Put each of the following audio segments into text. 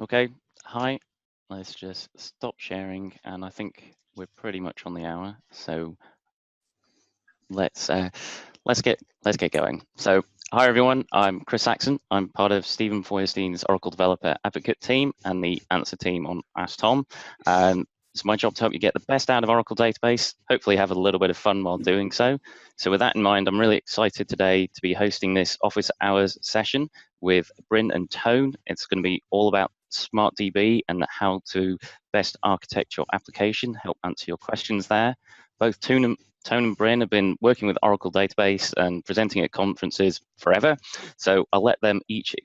Okay, hi. Let's just stop sharing, and I think we're pretty much on the hour. So let's get going. So hi everyone, I'm Chris Saxon. I'm part of Stephen Feuerstein's Oracle Developer Advocate team and the Answer team on AskTOM. It's my job to help you get the best out of Oracle database, hopefully have a little bit of fun while doing so. So with that in mind, I'm really excited today to be hosting this Office Hours session with Bryn and Toon. It's going to be all about SmartDB and how to best architect your application, help answer your questions there. Both Toon and Bryn have been working with Oracle Database and presenting at conferences forever. So I'll let them each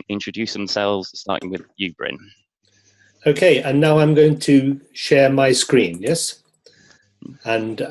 introduce themselves, starting with you, Bryn. Okay, and now I'm going to share my screen, yes? And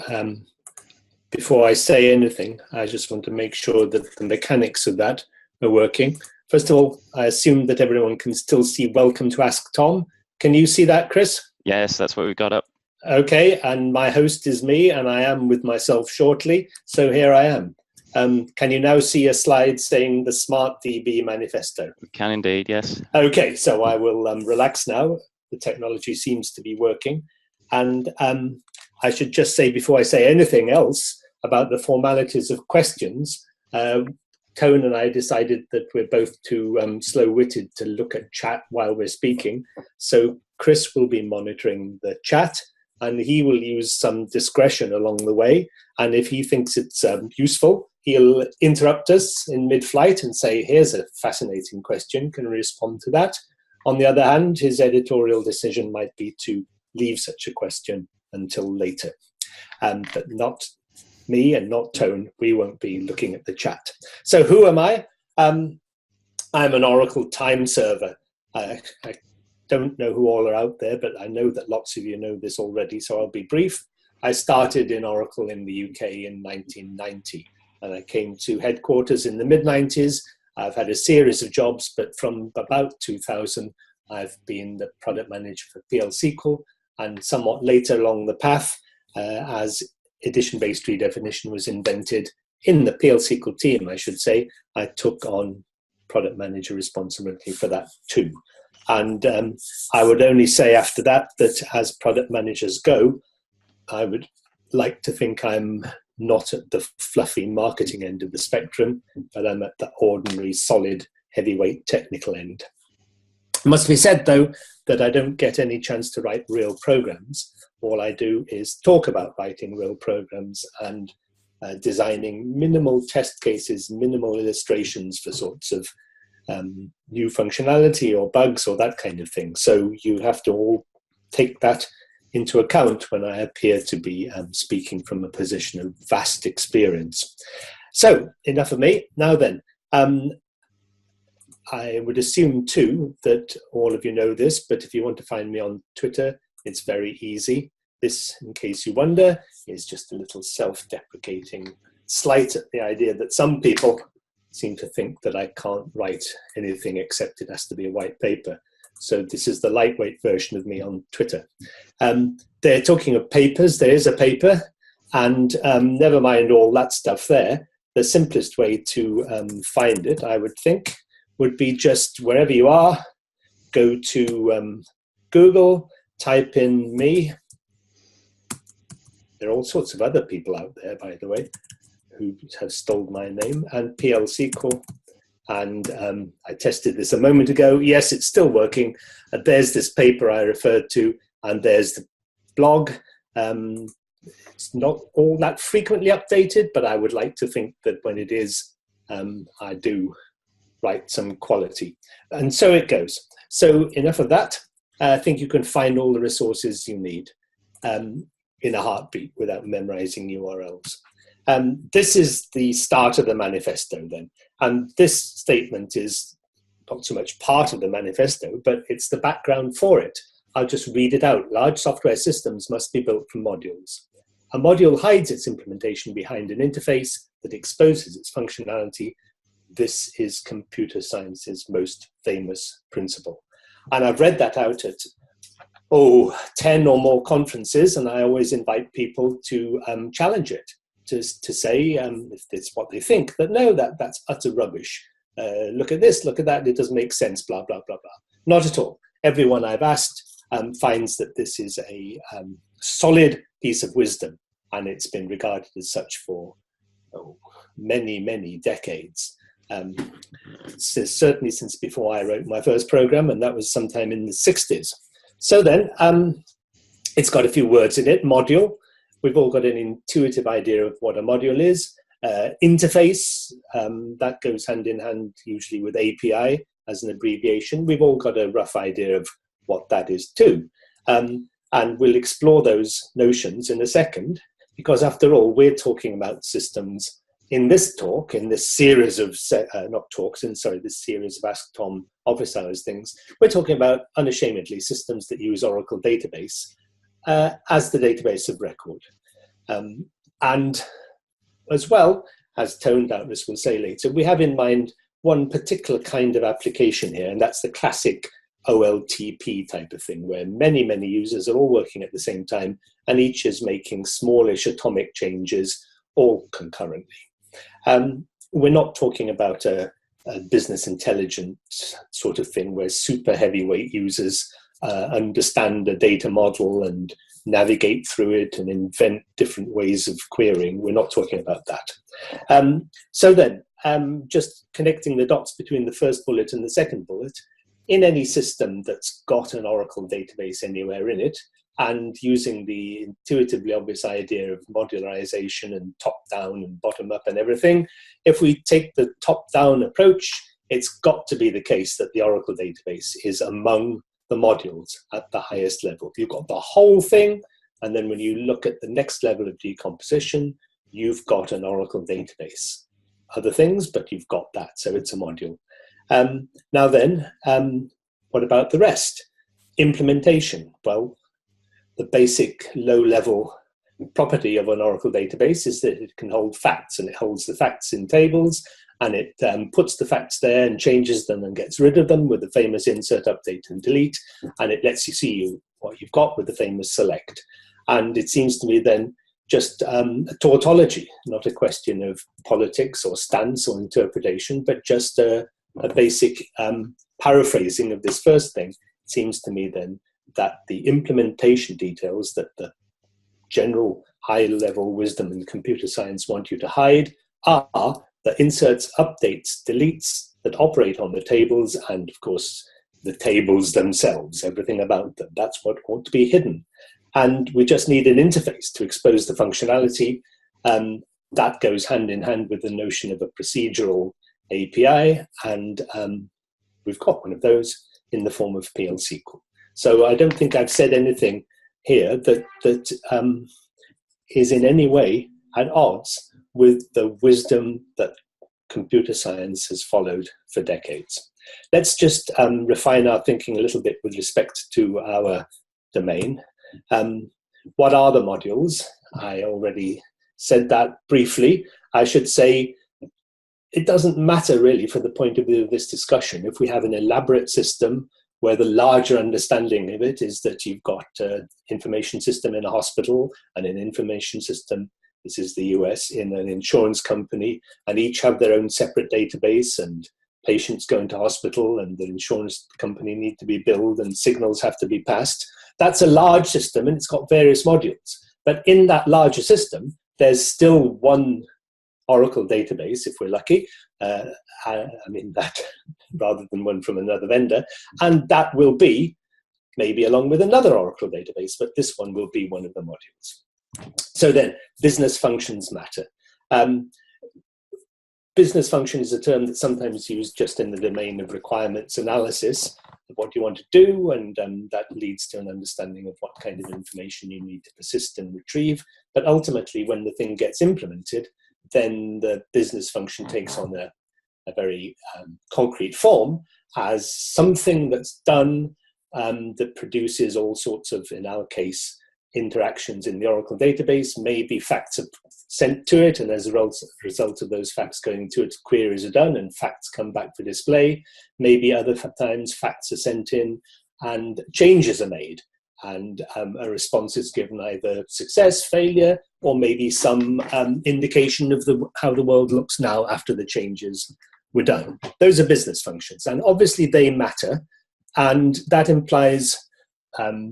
before I say anything, I just want to make sure that the mechanics of that are working. First of all, I assume that everyone can still see Welcome to AskTOM. Can you see that, Chris? Yes, that's what we've got up. Okay, and my host is me, and I am with myself shortly, so here I am. Can you now see a slide saying the SmartDB manifesto? We can indeed, yes. Okay, so I will relax now. The technology seems to be working. And I should just say, before I say anything else about the formalities of questions, Toon and I decided that we're both too slow-witted to look at chat while we're speaking. So Chris will be monitoring the chat, and he will use some discretion along the way. And if he thinks it's useful, he'll interrupt us in mid-flight and say, here's a fascinating question, can we respond to that? On the other hand, his editorial decision might be to leave such a question until later. But not me and not Toon, we won't be looking at the chat. So who am I? I'm an Oracle time server. I don't know who all are out there, but I know that lots of you know this already, so I'll be brief. I started in Oracle in the UK in 1990, and I came to headquarters in the mid-90s. I've had a series of jobs, but from about 2000, I've been the product manager for PL SQL, and somewhat later along the path, as edition-based redefinition was invented in the PL SQL team, I should say, I took on product manager responsibility for that too. And I would only say after that, that as product managers go, I would like to think I'm not at the fluffy marketing end of the spectrum, but I'm at the ordinary, solid, heavyweight technical end. It must be said, though, that I don't get any chance to write real programs. All I do is talk about writing real programs and designing minimal test cases, minimal illustrations for sorts of new functionality or bugs or that kind of thing. So you have to all take that into account when I appear to be speaking from a position of vast experience. So enough of me. Now then, I would assume too that all of you know this, but if you want to find me on Twitter, it's very easy. This, in case you wonder, is just a little self-deprecating slight at the idea that some people seem to think that I can't write anything except it has to be a white paper. So this is the lightweight version of me on Twitter. They're talking of papers. There is a paper, and never mind all that stuff there. The simplest way to find it, I would think, would be just wherever you are, go to Google, type in me. There are all sorts of other people out there, by the way, who have stole my name, and PL SQL. And I tested this a moment ago. Yes, it's still working. There's this paper I referred to, and there's the blog. It's not all that frequently updated, but I would like to think that when it is, I do write some quality. And so it goes. So enough of that. I think you can find all the resources you need in a heartbeat without memorizing URLs. This is the start of the manifesto then. And this statement is not so much part of the manifesto, but it's the background for it. I'll just read it out. Large software systems must be built from modules. A module hides its implementation behind an interface that exposes its functionality. This is computer science's most famous principle. And I've read that out at 10 or more conferences, and I always invite people to challenge it. To say, if it's what they think, that no, that's utter rubbish. Look at this, look at that, it doesn't make sense, blah, blah, blah, blah. Not at all. everyone I've asked finds that this is a solid piece of wisdom, and it's been regarded as such for many, many decades. Certainly since before I wrote my first program, and that was sometime in the 60s. So then, it's got a few words in it. Module. We've all got an intuitive idea of what a module is. Interface, that goes hand in hand usually with API as an abbreviation. We've all got a rough idea of what that is too. And we'll explore those notions in a second, because after all, we're talking about systems in this talk, in this series of, this series of AskTOM Office Hours things. We're talking about unashamedly systems that use Oracle database as the database of record. And as well, as Toon doubtless will say later, we have in mind one particular kind of application here, and that's the classic OLTP type of thing, where many, many users are all working at the same time, and each is making smallish atomic changes all concurrently. We're not talking about a business intelligence sort of thing where super heavyweight users understand a data model and navigate through it and invent different ways of querying. We're not talking about that. So then, just connecting the dots between the first bullet and the second bullet, in any system that's got an Oracle database anywhere in it, and using the intuitively obvious idea of modularization and top-down and bottom-up and everything, if we take the top-down approach, it's got to be the case that the Oracle database is among the modules at the highest level. You've got the whole thing, and then when you look at the next level of decomposition, you've got an Oracle database. Other things, but you've got that, so it's a module. Now then, what about the rest? Implementation. Well, the basic low-level property of an Oracle database is that it can hold facts, and it holds the facts in tables, and it puts the facts there and changes them and gets rid of them with the famous insert, update, and delete, and it lets you see what you've got with the famous select. And it seems to me then just a tautology, not a question of politics or stance or interpretation, but just a basic paraphrasing of this first thing. It seems to me then that the implementation details that the general high-level wisdom in computer science want you to hide are the inserts, updates, deletes that operate on the tables, and of course the tables themselves, everything about them. That's what ought to be hidden. And we just need an interface to expose the functionality. That goes hand in hand with the notion of a procedural API, and we've got one of those in the form of PL SQL. So I don't think I've said anything here that is in any way at odds with the wisdom that computer science has followed for decades. Let's just refine our thinking a little bit with respect to our domain. What are the modules? I already said that briefly. I should say it doesn't matter really for the point of view of this discussion if we have an elaborate system where the larger understanding of it is that you've got an information system in a hospital and an information system, this is the US, in an insurance company, and each have their own separate database, and patients go into hospital and the insurance company need to be billed and signals have to be passed. That's a large system and it's got various modules. But in that larger system, there's still one Oracle database, if we're lucky, that rather than one from another vendor, and that will be maybe along with another Oracle database, but this one will be one of the modules. So then, business functions matter. Business function is a term that's sometimes used just in the domain of requirements analysis, of what you want to do, and that leads to an understanding of what kind of information you need to persist and retrieve. But ultimately, when the thing gets implemented, then the business function takes on a very concrete form as something that's done that produces all sorts of, in our case, interactions in the Oracle database. Maybe facts are sent to it, and as a result of those facts going to it, queries are done and facts come back for display. Maybe other times facts are sent in and changes are made, and a response is given, either success, failure, or maybe some indication of how the world looks now after the changes were done. Those are business functions, and obviously they matter And that implies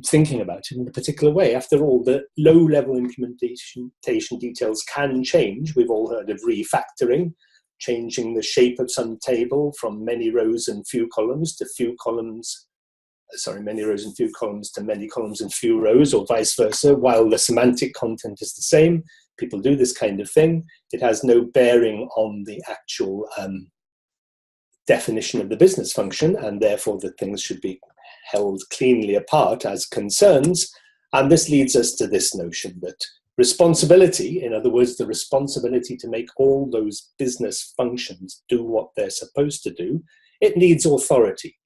thinking about it in a particular way. After all, the low-level implementation details can change. We've all heard of refactoring, changing the shape of some table from many rows and few columns to many rows and few columns to many columns and few rows, or vice versa, while the semantic content is the same. People do this kind of thing. It has no bearing on the actual definition of the business function, and therefore the things should be held cleanly apart as concerns. And this leads us to this notion that responsibility, in other words, the responsibility to make all those business functions do what they're supposed to do, it needs authority.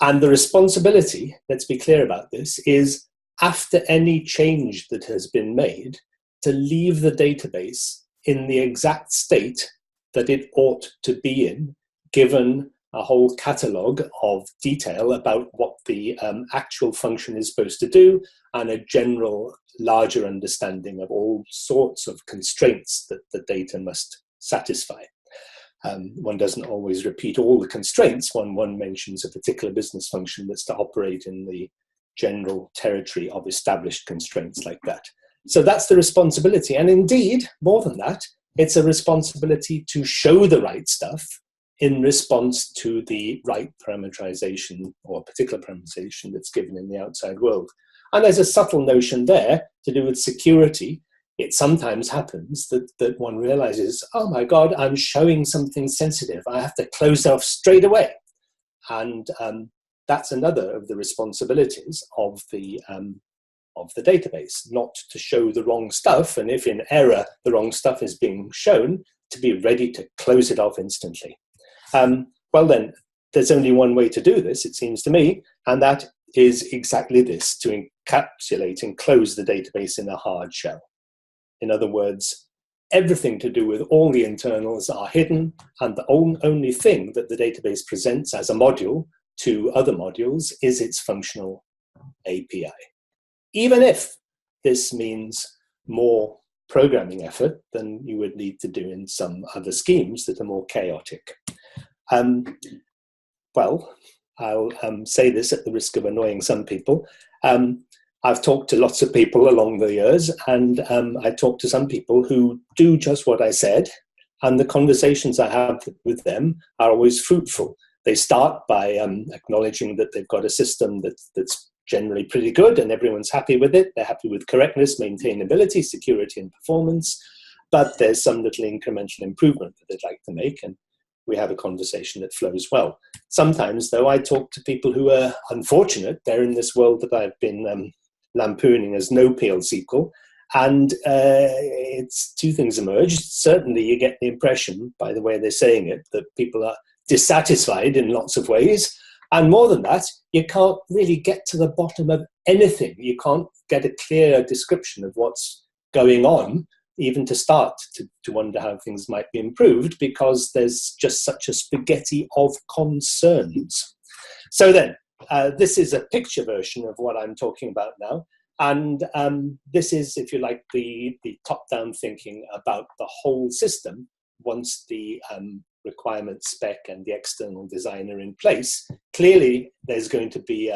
And the responsibility, let's be clear about this, is after any change that has been made, to leave the database in the exact state that it ought to be in, given a whole catalogue of detail about what the actual function is supposed to do, and a general larger understanding of all sorts of constraints that the data must satisfy. One doesn't always repeat all the constraints when one mentions a particular business function that's to operate in the general territory of established constraints like that. So that's the responsibility. And indeed, more than that, it's a responsibility to show the right stuff in response to the right parameterization or particular parameterization that's given in the outside world. And there's a subtle notion there to do with security. It sometimes happens that one realizes, oh my God, I'm showing something sensitive. I have to close it off straight away. And that's another of the responsibilities of the database, not to show the wrong stuff. And if in error, the wrong stuff is being shown, to be ready to close it off instantly. Well then, there's only one way to do this, it seems to me, and that is exactly this, to encapsulate and close the database in a hard shell. In other words, everything to do with all the internals are hidden, and the only thing that the database presents as a module to other modules is its functional API. Even if this means more programming effort than you would need to do in some other schemes that are more chaotic. Well, I'll say this at the risk of annoying some people. I've talked to lots of people along the years, and I talked to some people who do just what I said, and the conversations I have with them are always fruitful. They start by acknowledging that they've got a system that's generally pretty good and everyone's happy with it. They're happy with correctness, maintainability, security, and performance, but there's some little incremental improvement that they'd like to make, and we have a conversation that flows well. Sometimes, though, I talk to people who are unfortunate. They're in this world that I've been lampooning as no PL/SQL, and it's two things emerge. Certainly, you get the impression, by the way they're saying it, that people are dissatisfied in lots of ways. And more than that, you can't really get to the bottom of anything. You can't get a clear description of what's going on, even to start to wonder how things might be improved, because there's just such a spaghetti of concerns. So then, this is a picture version of what I'm talking about now. And this is, if you like, the top-down thinking about the whole system once the requirement spec and the external design are in place. Clearly, there's going to be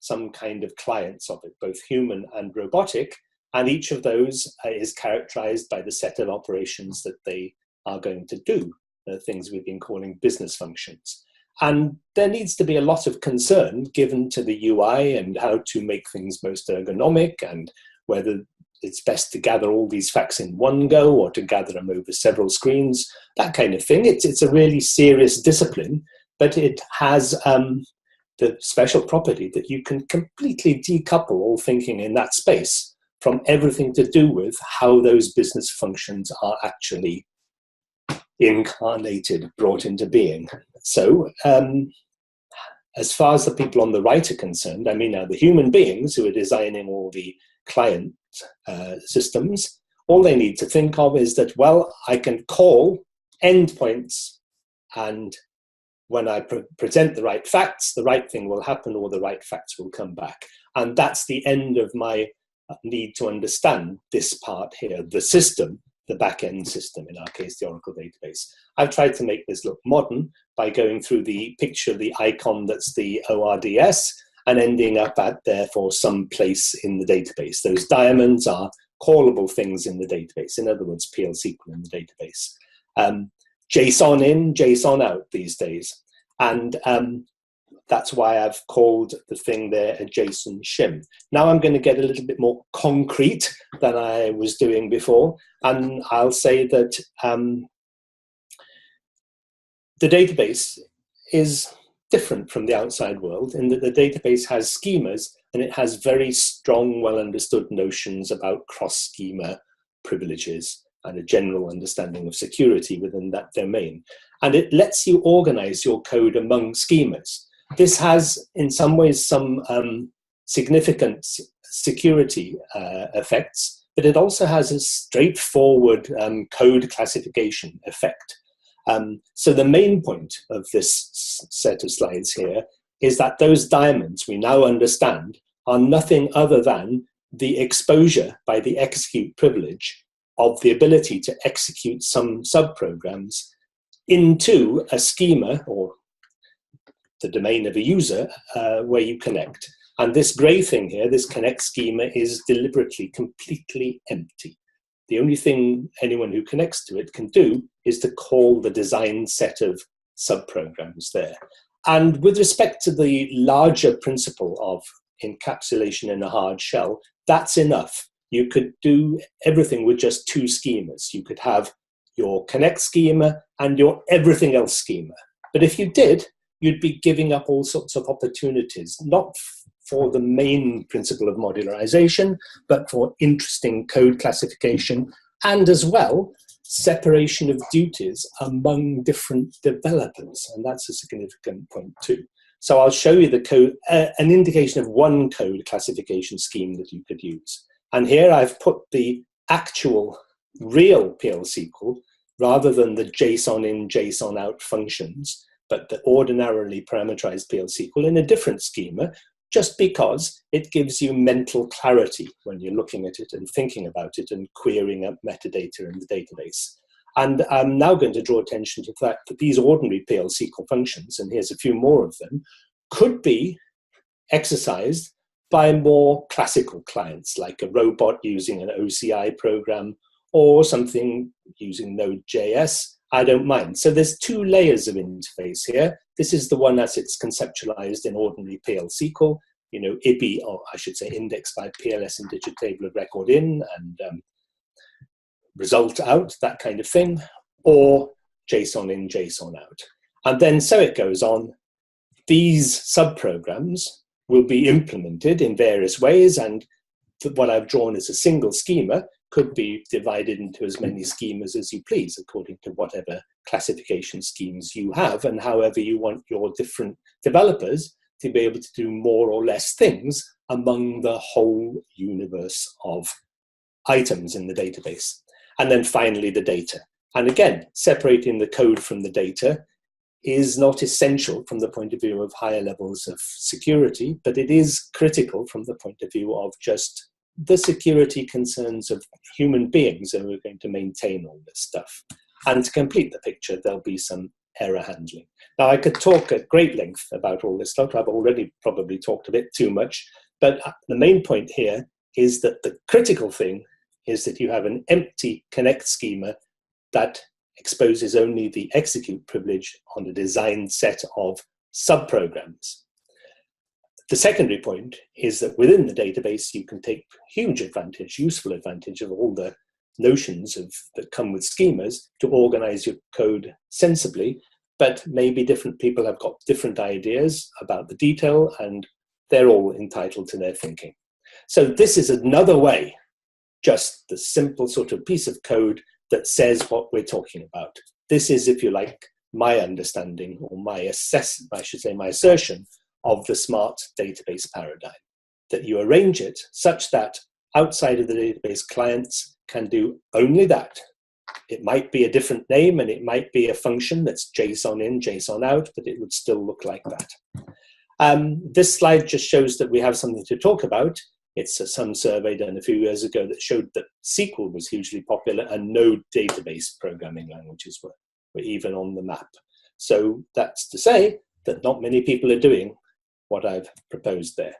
some kind of clients of it, both human and robotic, and each of those is characterized by the set of operations that they are going to do, the things we've been calling business functions. And there needs to be a lot of concern given to the UI and how to make things most ergonomic, and whether it's best to gather all these facts in one go or to gather them over several screens, that kind of thing. It's a really serious discipline, but it has the special property that you can completely decouple all thinking in that space from everything to do with how those business functions are actually incarnated, brought into being. So as far as the people on the right are concerned, I mean, now the human beings who are designing all the client systems, all they need to think of is that, well, I can call endpoints, and when I present the right facts, the right thing will happen, or the right facts will come back. And that's the end of my need to understand this part here, the system the back-end system, in our case, the Oracle database. I've tried to make this look modern by going through the picture of the icon that's the ORDS and ending up at, therefore, some place in the database. Those diamonds are callable things in the database. In other words, PL SQL in the database. JSON in, JSON out these days. And that's why I've called the thing there a JSON shim. Now I'm going to get a little bit more concrete than I was doing before. And I'll say that the database is different from the outside world in that the database has schemas and it has very strong, well-understood notions about cross-schema privileges and a general understanding of security within that domain. And it lets you organize your code among schemas. This has, in some ways, some significant security effects, but it also has a straightforward code classification effect. So the main point of this set of slides here is that those diamonds we now understand are nothing other than the exposure by the execute privilege of the ability to execute some subprograms into a schema or the domain of a user where you connect. And this gray thing here, this connect schema, is deliberately completely empty. The only thing anyone who connects to it can do is to call the designed set of subprograms there. And with respect to the larger principle of encapsulation in a hard shell, that's enough. You could do everything with just two schemas. You could have your connect schema and your everything else schema. But if you did, you'd be giving up all sorts of opportunities, not for the main principle of modularization, but for interesting code classification and as well, separation of duties among different developers. And that's a significant point too. So I'll show you the code, an indication of one code classification scheme that you could use. And here I've put the actual real PL SQL rather than the JSON in, JSON out functions, but the ordinarily parameterized PL SQL in a different schema, just because it gives you mental clarity when you're looking at it and thinking about it and querying up metadata in the database. And I'm now going to draw attention to the fact that these ordinary PL SQL functions, and here's a few more of them, could be exercised by more classical clients, like a robot using an OCI program or something using Node.js. I don't mind. So there's two layers of interface here. This is the one as it's conceptualized in ordinary PL SQL, you know, IBI, or I should say index by PLS and digit table of record in and result out, that kind of thing, or JSON in, JSON out. And then so it goes on. These subprograms will be implemented in various ways, and what I've drawn as a single schema could be divided into as many schemas as you please, according to whatever classification schemes you have, and however you want your different developers to be able to do more or less things among the whole universe of items in the database. And then finally, the data. And again, separating the code from the data is not essential from the point of view of higher levels of security, but it is critical from the point of view of just the security concerns of human beings who are going to maintain all this stuff. And to complete the picture, there'll be some error handling. Now, I could talk at great length about all this stuff. I've already probably talked a bit too much, but the main point here is that the critical thing is that you have an empty connect schema that exposes only the execute privilege on a designed set of subprograms. The secondary point is that within the database, you can take huge advantage, useful advantage of all the notions that come with schemas to organize your code sensibly, but maybe different people have got different ideas about the detail and they're all entitled to their thinking. So this is another way, just the simple sort of piece of code that says what we're talking about. This is, if you like, my understanding or my assertion of the smart database paradigm, that you arrange it such that outside of the database clients can do only that. It might be a different name and it might be a function that's JSON in, JSON out, but it would still look like that. This slide just shows that we have something to talk about It's some survey done a few years ago that showed that SQL was hugely popular and no database programming languages were even on the map. So that's to say that not many people are doing what I've proposed there.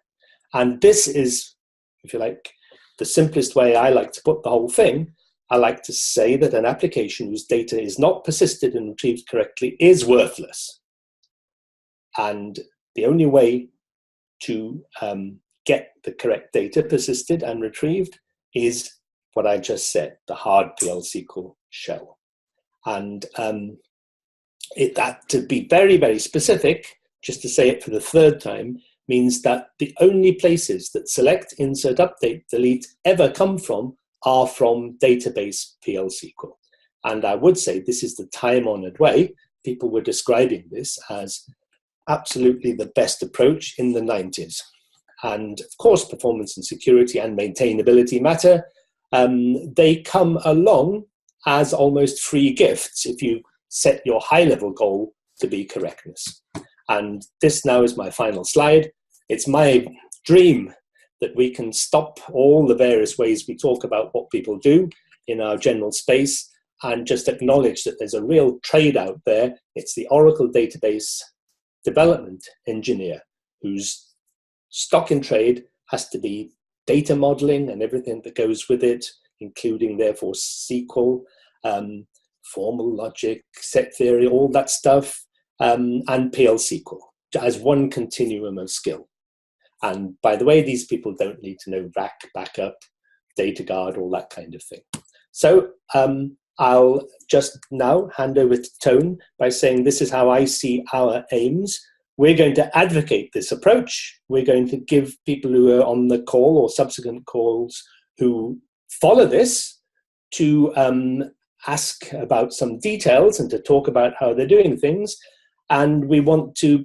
And this is, if you like, the simplest way I like to put the whole thing. I like to say that an application whose data is not persisted and retrieved correctly is worthless. And the only way to get the correct data persisted and retrieved is what I just said, the hard PL SQL shell. And that, to be very, very specific, just to say it for the third time, means that the only places that select, insert, update, delete ever come from are from database PL SQL. And I would say this is the time-honored way. People were describing this as absolutely the best approach in the 90s. And of course, performance and security and maintainability matter. They come along as almost free gifts if you set your high-level goal to be correctness. And this now is my final slide. It's my dream that we can stop all the various ways we talk about what people do in our general space and just acknowledge that there's a real trade out there. It's the Oracle database development engineer whose stock in trade has to be data modeling and everything that goes with it, including therefore SQL, formal logic, set theory, all that stuff, and PL SQL as one continuum of skill. And by the way, these people don't need to know RAC, backup, data guard, all that kind of thing. So I'll just now hand over to Toon by saying this is how I see our aims. We're going to advocate this approach. We're going to give people who are on the call or subsequent calls who follow this to ask about some details and to talk about how they're doing things. And we want to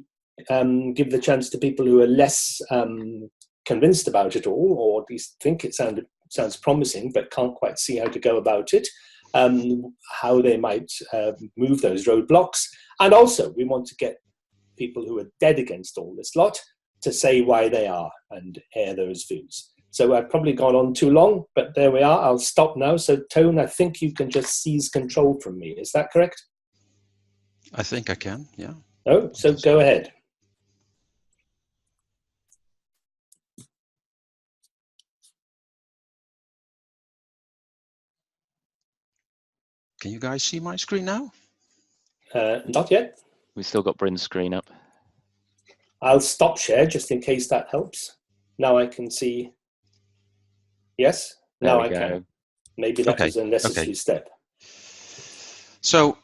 give the chance to people who are less convinced about it all, or at least think it sounds promising, but can't quite see how to go about it, how they might move those roadblocks. And also, we want to get people who are dead against all this lot to say why they are and air those views. So I've probably gone on too long, but there we are. I'll stop now. So Toon, I think you can just seize control from me. Is that correct? I think I can, yeah. Oh, so go ahead. Can you guys see my screen now? Not yet. We've still got Bryn's screen up. I'll stop share just in case that helps. Now I can see. Yes, now I can. Maybe that was a necessary step. So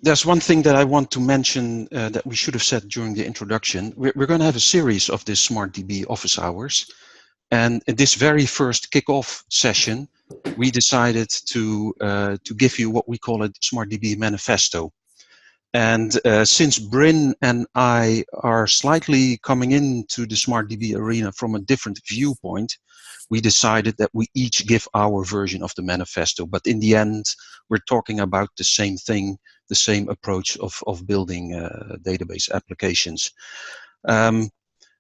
there's one thing that I want to mention that we should have said during the introduction. We're going to have a series of this SmartDB office hours. And in this very first kickoff session, we decided to give you what we call a SmartDB manifesto. And since Bryn and I are slightly coming into the SmartDB arena from a different viewpoint, we decided that we each give our version of the manifesto. But in the end, we're talking about the same thing, the same approach of building database applications.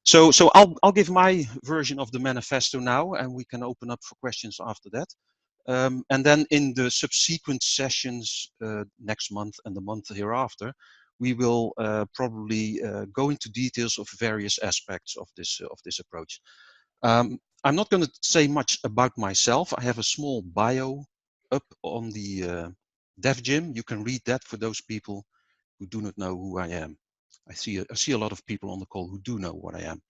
So I'll give my version of the manifesto now, and we can open up for questions after that. And then in the subsequent sessions next month and the month hereafter, we will probably go into details of various aspects of this approach. I'm not going to say much about myself. I have a small bio up on the DevGym. You can read that for those people who do not know who I am. I see a lot of people on the call who do know what I am.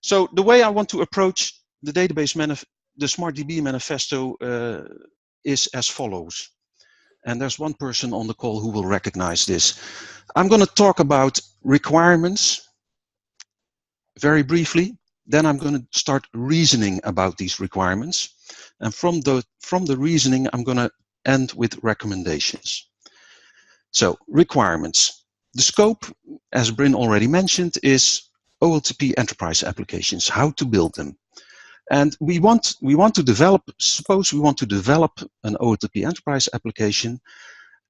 So the way I want to approach the database the SmartDB manifesto is as follows. And there's one person on the call who will recognize this. I'm going to talk about requirements very briefly. Then I'm going to start reasoning about these requirements. And from the reasoning, I'm going to end with recommendations. So requirements. The scope, as Bryn already mentioned, is OLTP enterprise applications, how to build them. And we want to develop, suppose we want to develop an OLTP enterprise application,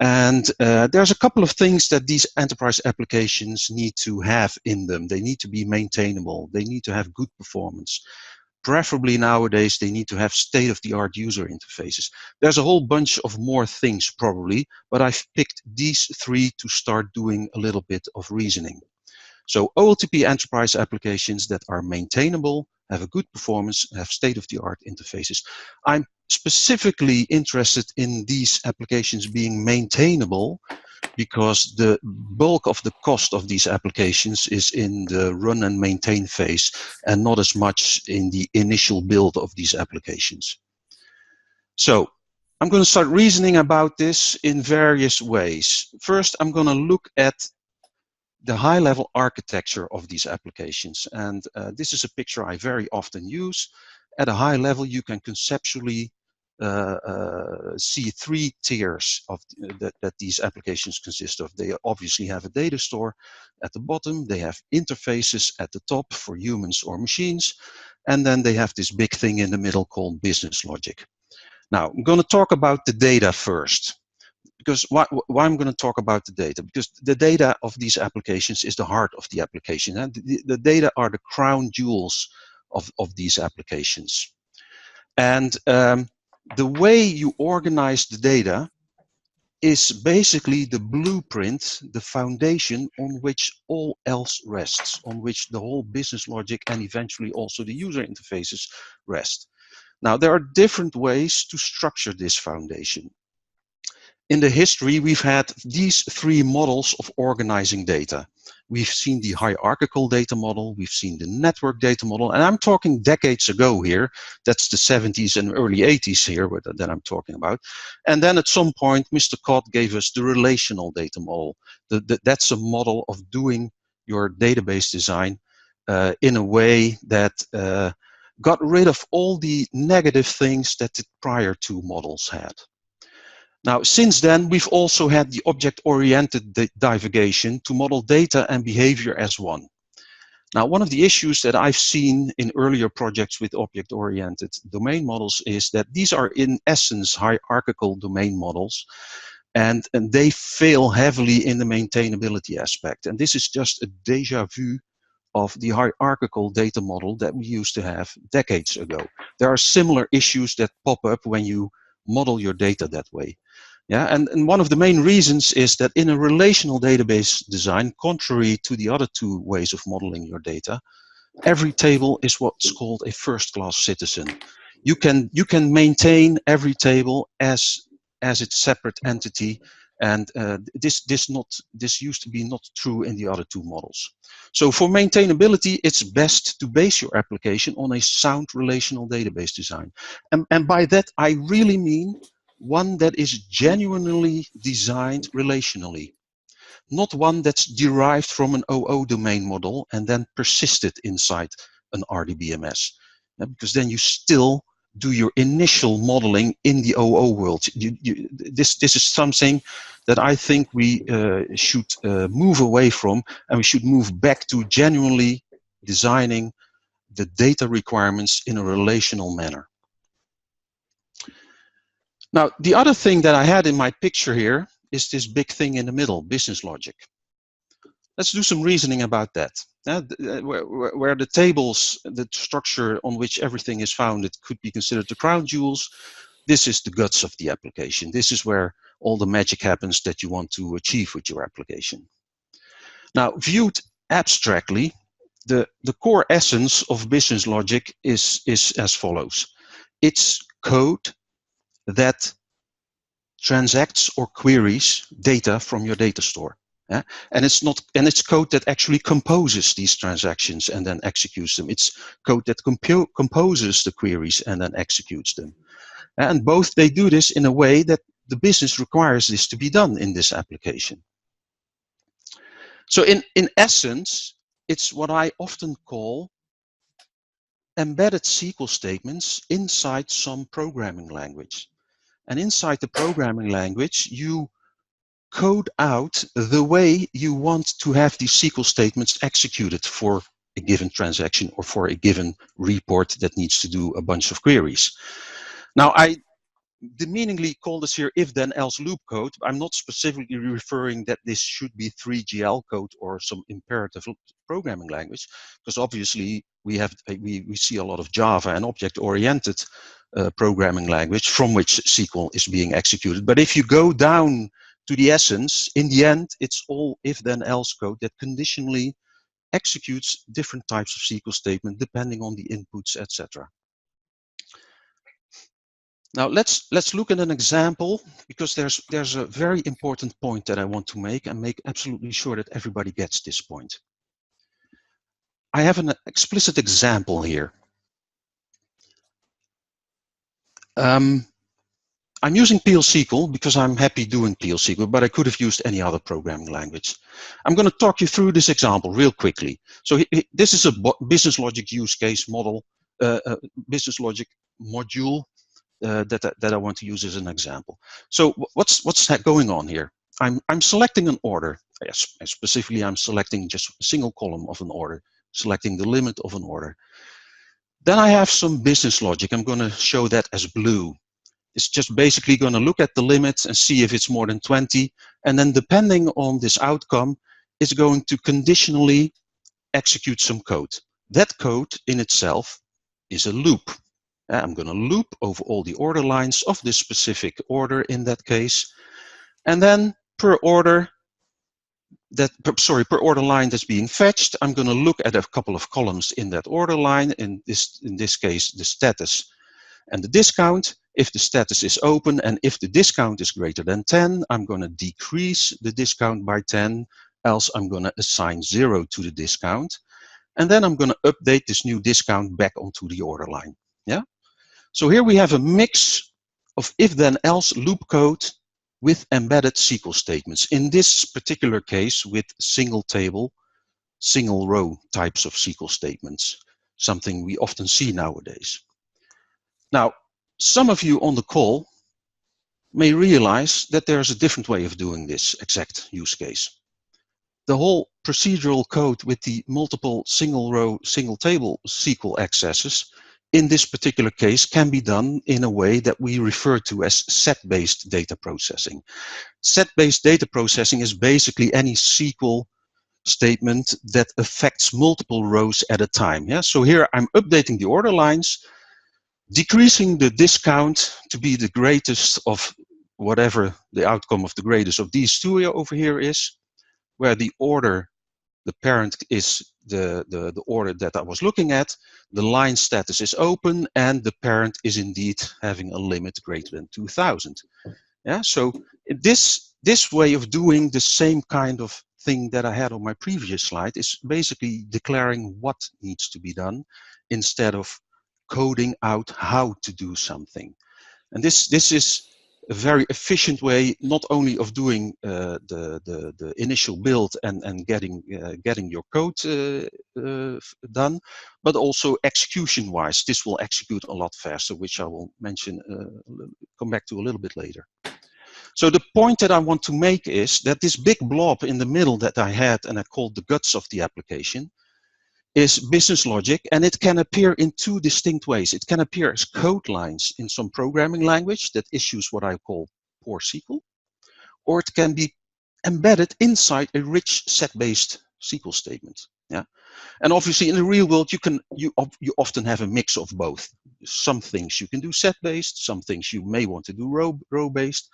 And there's a couple of things that these enterprise applications need to have in them. They need to be maintainable. They need to have good performance. Preferably nowadays, they need to have state-of-the-art user interfaces. There's a whole bunch of more things probably, but I've picked these three to start doing a little bit of reasoning. So OLTP enterprise applications that are maintainable, have a good performance, have state-of-the-art interfaces. I'm specifically interested in these applications being maintainable because the bulk of the cost of these applications is in the run and maintain phase and not as much in the initial build of these applications. So I'm going to start reasoning about this in various ways. First, I'm going to look at the high-level architecture of these applications. And this is a picture I very often use. At a high level, you can conceptually see three tiers of that these applications consist of. They obviously have a data store at the bottom. They have interfaces at the top for humans or machines. And then they have this big thing in the middle called business logic. Now, I'm going to talk about the data first. Because why I'm going to talk about the data? Because the data of these applications is the heart of the application. And the data are the crown jewels of these applications. And the way you organize the data is basically the blueprint, the foundation on which all else rests, on which the whole business logic and eventually also the user interfaces rest. Now, there are different ways to structure this foundation. In the history, we've had these three models of organizing data. We've seen the hierarchical data model, we've seen the network data model, and I'm talking decades ago here. That's the 70s and early 80s here that I'm talking about. And then at some point, Mr. Cott gave us the relational data model. That's a model of doing your database design in a way that got rid of all the negative things that the prior two models had. Now, since then, we've also had the object-oriented divagation to model data and behavior as one. Now, one of the issues that I've seen in earlier projects with object-oriented domain models is that these are in essence hierarchical domain models, and they fail heavily in the maintainability aspect. And this is just a déjà vu of the hierarchical data model that we used to have decades ago. There are similar issues that pop up when you model your data that way. Yeah, and one of the main reasons is that in a relational database design, contrary to the other two ways of modeling your data, every table is what's called a first-class citizen. You can maintain every table as its separate entity, and this used to be not true in the other two models. So for maintainability, it's best to base your application on a sound relational database design. And by that, I really mean one that is genuinely designed relationally, not one that's derived from an OO domain model and then persisted inside an RDBMS. Because then you still do your initial modeling in the OO world. This is something that I think we should move away from, and we should move back to genuinely designing the data requirements in a relational manner. Now, the other thing that I had in my picture here is this big thing in the middle, business logic. Let's do some reasoning about that. Where the tables, the structure on which everything is founded could be considered the crown jewels, this is the guts of the application. This is where all the magic happens that you want to achieve with your application. Now, viewed abstractly, the core essence of business logic is as follows. It's code that transacts or queries data from your data store. Yeah? And it's code that actually composes these transactions and then executes them. It's code that composes the queries and then executes them. And both they do this in a way that the business requires this to be done in this application. So in essence, it's what I often call embedded SQL statements inside some programming language. And inside the programming language, you code out the way you want to have these SQL statements executed for a given transaction or for a given report that needs to do a bunch of queries. Now, I demeaningly call this here if-then-else loop code. I'm not specifically referring that this should be 3GL code or some imperative programming language, because obviously we see a lot of Java and object-oriented programming language from which SQL is being executed. But if you go down to the essence, in the end, it's all if-then-else code that conditionally executes different types of SQL statement depending on the inputs, etc. Now let's look at an example, because there's a very important point that I want to make and make absolutely sure that everybody gets this point. I have an explicit example here. I'm using PL/SQL because I'm happy doing PL/SQL, but I could have used any other programming language. I'm going to talk you through this example real quickly. So this is a business logic use case model, business logic module that I want to use as an example. So what's going on here? I'm selecting an order. Yes, specifically, I'm selecting just a single column of an order, selecting the limit of an order. Then I have some business logic. I'm going to show that as blue. It's just basically going to look at the limits and see if it's more than 20. And then depending on this outcome, it's going to conditionally execute some code. That code in itself is a loop. I'm going to loop over all the order lines of this specific order in that case. And then per order line that's being fetched, I'm going to look at a couple of columns in that order line. In this case, the status and the discount. If the status is open and if the discount is greater than 10, I'm going to decrease the discount by 10, else I'm going to assign 0 to the discount. And then I'm going to update this new discount back onto the order line. Yeah. So here we have a mix of if-then-else loop code with embedded SQL statements. In this particular case, with single table, single row types of SQL statements, something we often see nowadays. Now, some of you on the call may realize that there's a different way of doing this exact use case. The whole procedural code with the multiple single row, single table SQL accesses in this particular case can be done in a way that we refer to as set-based data processing. Set-based data processing is basically any SQL statement that affects multiple rows at a time. Yeah? So here I'm updating the order lines, decreasing the discount to be the greatest of whatever the outcome of the greatest of these two over here is, where the order, the parent is the order that I was looking at, the line status is open, and the parent is indeed having a limit greater than 2000. Yeah, so this way of doing the same kind of thing that I had on my previous slide is basically declaring what needs to be done instead of coding out how to do something. And this is a very efficient way, not only of doing the initial build and getting your code done, but also execution-wise. This will execute a lot faster, which I will mention, come back to a little bit later. So the point that I want to make is that this big blob in the middle that I had and I called the guts of the application is business logic, and it can appear in two distinct ways. It can appear as code lines in some programming language that issues what I call poor SQL, or it can be embedded inside a rich set-based SQL statement. Yeah, and obviously in the real world you often have a mix of both. Some things you can do set-based, some things you may want to do row-based,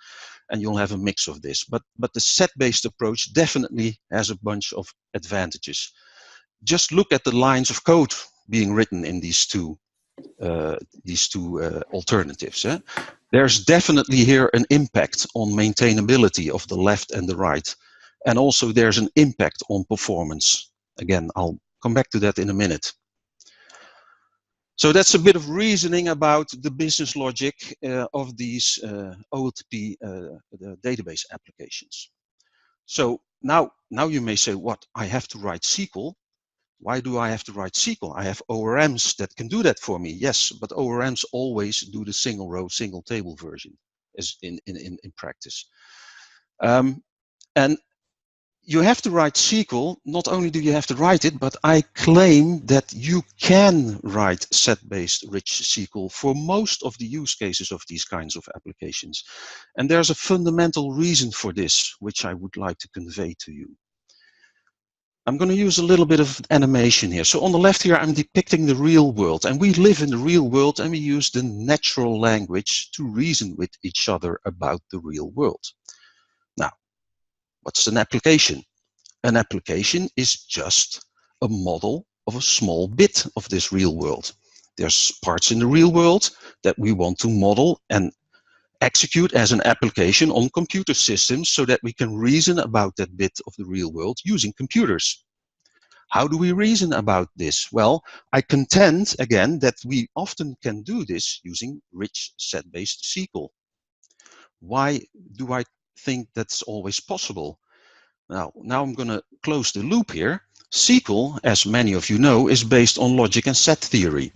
and you'll have a mix of this. But the set-based approach definitely has a bunch of advantages. Just look at the lines of code being written in these two alternatives. Eh? There's definitely here an impact on maintainability of the left and the right. And also there's an impact on performance. Again, I'll come back to that in a minute. So that's a bit of reasoning about the business logic of these OLTP database applications. So now you may say, what, I have to write SQL? Why do I have to write SQL? I have ORMs that can do that for me. Yes, but ORMs always do the single row, single table version as in practice. And you have to write SQL. Not only do you have to write it, but I claim that you can write set-based rich SQL for most of the use cases of these kinds of applications. And there's a fundamental reason for this, which I would like to convey to you. I'm going to use a little bit of animation here. So on the left here, I'm depicting the real world, and we live in the real world, and we use the natural language to reason with each other about the real world. Now, what's an application? An application is just a model of a small bit of this real world. There's parts in the real world that we want to model and execute as an application on computer systems so that we can reason about that bit of the real world using computers. How do we reason about this? Well, I contend, again, that we often can do this using rich set-based SQL. Why do I think that's always possible? Now I'm going to close the loop here. SQL, as many of you know, is based on logic and set theory.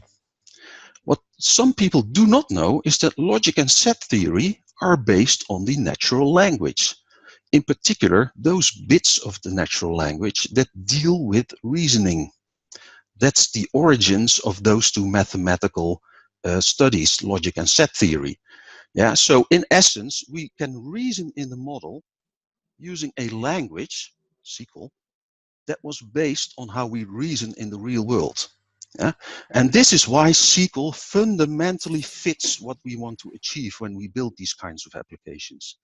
What some people do not know is that logic and set theory are based on the natural language. In particular, those bits of the natural language that deal with reasoning. That's the origins of those two mathematical studies, logic and set theory. Yeah, so in essence, we can reason in the model using a language, SQL, that was based on how we reason in the real world. Yeah? And this is why SQL fundamentally fits what we want to achieve when we build these kinds of applications.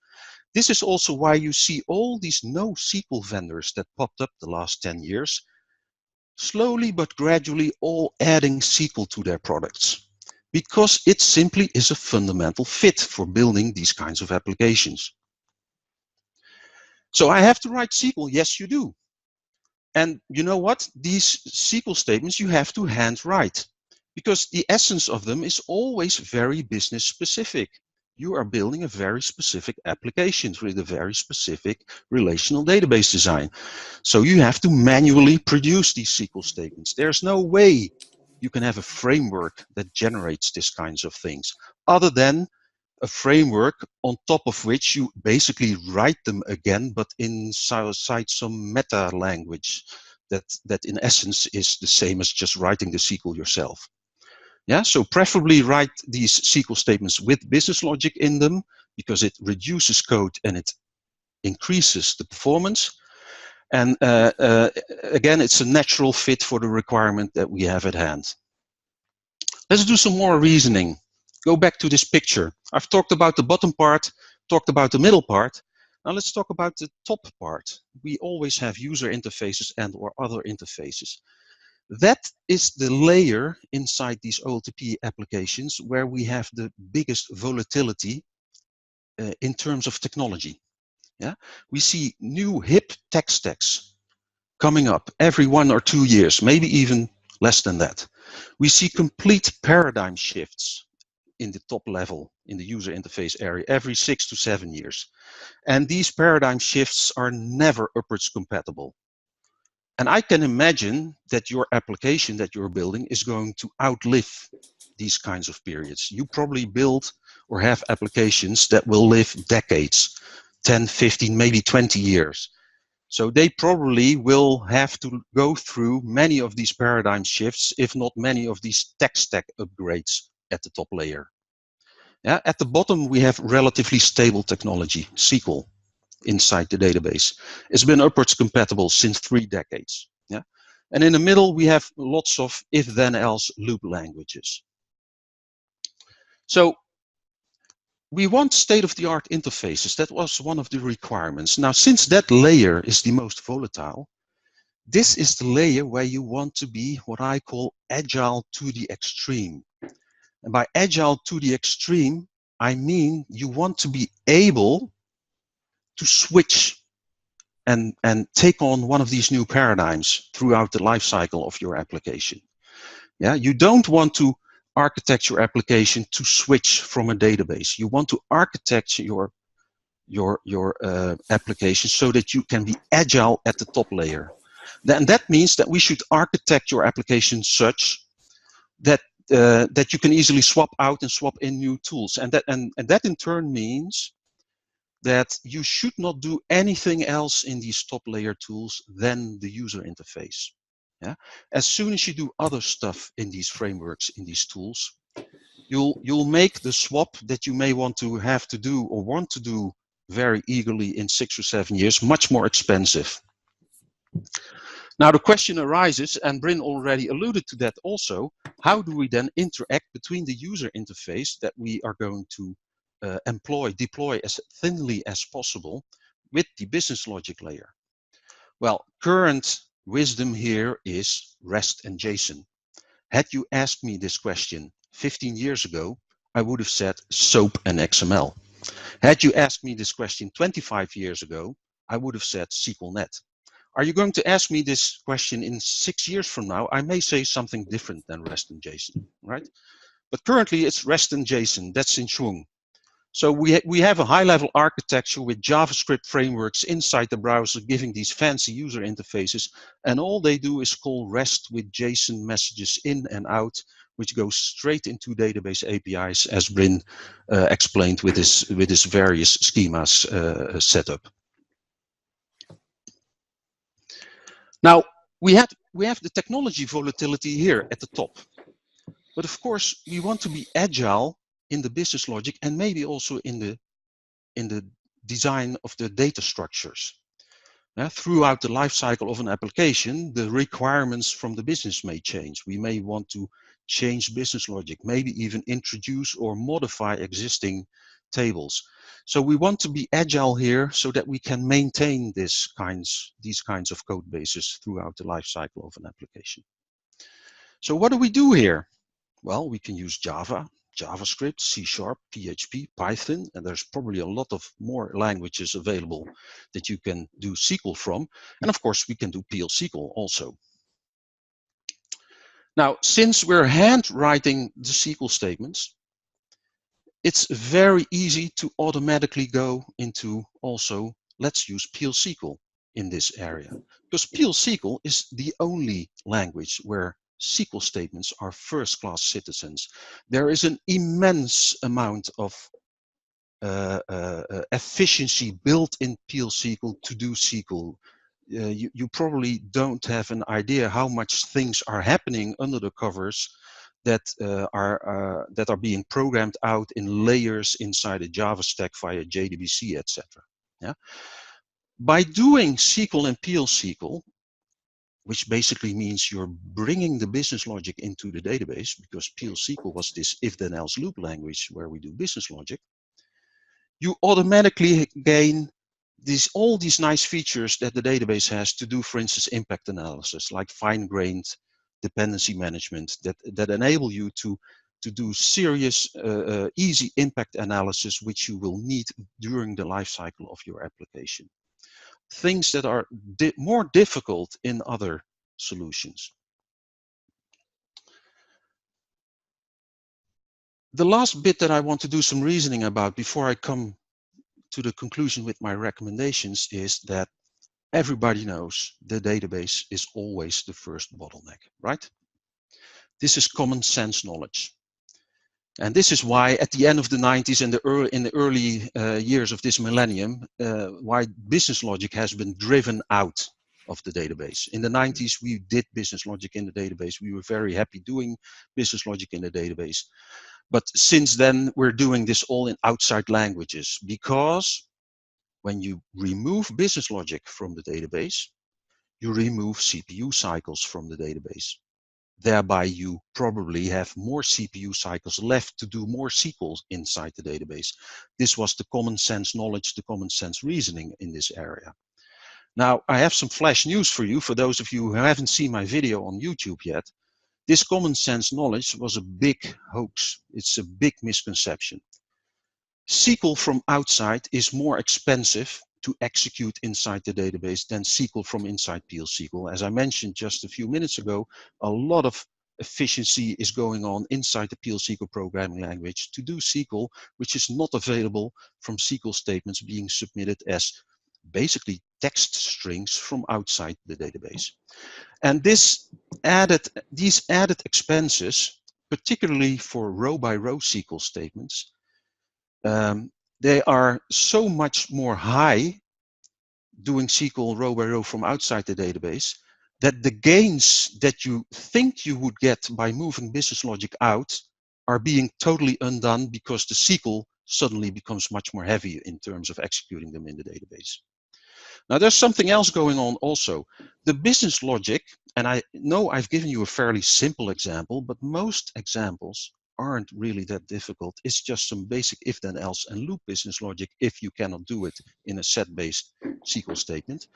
This is also why you see all these NoSQL vendors that popped up the last 10 years, slowly but gradually all adding SQL to their products, because it simply is a fundamental fit for building these kinds of applications. So I have to write SQL? Yes, you do. And you know what? These SQL statements you have to hand write, because the essence of them is always very business specific. You are building a very specific application with a very specific relational database design. So you have to manually produce these SQL statements. There's no way you can have a framework that generates these kinds of things, other than a framework on top of which you basically write them again, but inside some meta language that in essence is the same as just writing the SQL yourself. Yeah, so preferably write these SQL statements with business logic in them, because it reduces code and it increases the performance. And again, it's a natural fit for the requirement that we have at hand. Let's do some more reasoning. Go back to this picture. I've talked about the bottom part, talked about the middle part. Now let's talk about the top part. We always have user interfaces and or other interfaces. That is the layer inside these OLTP applications where we have the biggest volatility in terms of technology. Yeah, we see new hip tech stacks coming up every 1 or 2 years, maybe even less than that. We see complete paradigm shifts in the top level in the user interface area every 6 to 7 years. And these paradigm shifts are never upwards compatible. And I can imagine that your application that you're building is going to outlive these kinds of periods. You probably build or have applications that will live decades, 10, 15, maybe 20 years. So they probably will have to go through many of these paradigm shifts, if not many of these tech stack upgrades at the top layer. Yeah, at the bottom, we have relatively stable technology, SQL, inside the database. It's been upwards compatible since 3 decades. Yeah? And in the middle, we have lots of if-then-else loop languages. So we want state-of-the-art interfaces. That was one of the requirements. Now, since that layer is the most volatile, this is the layer where you want to be what I call agile to the extreme. And by agile to the extreme, I mean you want to be able to switch and take on one of these new paradigms throughout the life cycle of your application. Yeah, you don't want to architect your application to switch from a database. You want to architect your application so that you can be agile at the top layer. And that means that we should architect your application such that that you can easily swap out and swap in new tools. And that in turn means that you should not do anything else in these top layer tools than the user interface. Yeah? As soon as you do other stuff in these frameworks, in these tools, you'll make the swap that you may want to have to do or want to do very eagerly in 6 or 7 years much more expensive. Now the question arises, and Bryn already alluded to that also, how do we then interact between the user interface that we are going to deploy as thinly as possible with the business logic layer? Well, current wisdom here is REST and JSON. Had you asked me this question 15 years ago, I would have said SOAP and XML. Had you asked me this question 25 years ago, I would have said SQLnet. Are you going to ask me this question in 6 years from now? I may say something different than REST and JSON, right? But currently it's REST and JSON, that's in Schwung. So we have a high-level architecture with JavaScript frameworks inside the browser giving these fancy user interfaces, and all they do is call REST with JSON messages in and out, which goes straight into database APIs, as Bryn explained with his various schemas setup. Now we have the technology volatility here at the top, but of course we want to be agile in the business logic and maybe also in the design of the data structures. Throughout the life cycle of an application, the requirements from the business may change. We may want to change business logic, maybe even introduce or modify existing tables. So we want to be agile here so that we can maintain these kinds of code bases throughout the life cycle of an application. So what do we do here? Well, we can use Java, JavaScript, C#, PHP, Python, and there's probably a lot of more languages available that you can do SQL from. And of course, we can do PL SQL also. Now, since we're handwriting the SQL statements, it's very easy to automatically go into also, let's use PL SQL in this area. Because PL SQL is the only language where SQL statements are first-class citizens. There is an immense amount of efficiency built in PL SQL to do SQL. You probably don't have an idea how much things are happening under the covers that are being programmed out in layers inside a Java stack via JDBC, etc. Yeah. By doing SQL and PL SQL, which basically means you're bringing the business logic into the database, because PL SQL was this if-then-else loop language where we do business logic, you automatically gain all these nice features that the database has to do, for instance, impact analysis, like fine-grained dependency management that enable you to do serious, easy impact analysis, which you will need during the life cycle of your application. Things that are more difficult in other solutions. The last bit that I want to do some reasoning about before I come to the conclusion with my recommendations is that everybody knows the database is always the first bottleneck, right? This is common sense knowledge. And this is why at the end of the 90s and in the early years of this millennium, why business logic has been driven out of the database. In the 90s, we did business logic in the database. We were very happy doing business logic in the database. But since then, we're doing this all in outside languages, because when you remove business logic from the database, you remove CPU cycles from the database. Thereby, you probably have more CPU cycles left to do more SQL inside the database. This was the common sense knowledge, the common sense reasoning in this area. Now, I have some flash news for you, for those of you who haven't seen my video on YouTube yet. This common sense knowledge was a big hoax. It's a big misconception. SQL from outside is more expensive to execute inside the database than SQL from inside PL SQL. As I mentioned just a few minutes ago, a lot of efficiency is going on inside the PL SQL programming language to do SQL, which is not available from SQL statements being submitted as basically text strings from outside the database. And these added expenses, particularly for row by row SQL statements, they are so much more high doing SQL row by row from outside the database that the gains that you think you would get by moving business logic out are being totally undone because the SQL suddenly becomes much more heavy in terms of executing them in the database. Now there's something else going on also. The business logic, and I know I've given you a fairly simple example, but most examples aren't really that difficult. It's just some basic if then else and loop business logic if you cannot do it in a set-based SQL statement.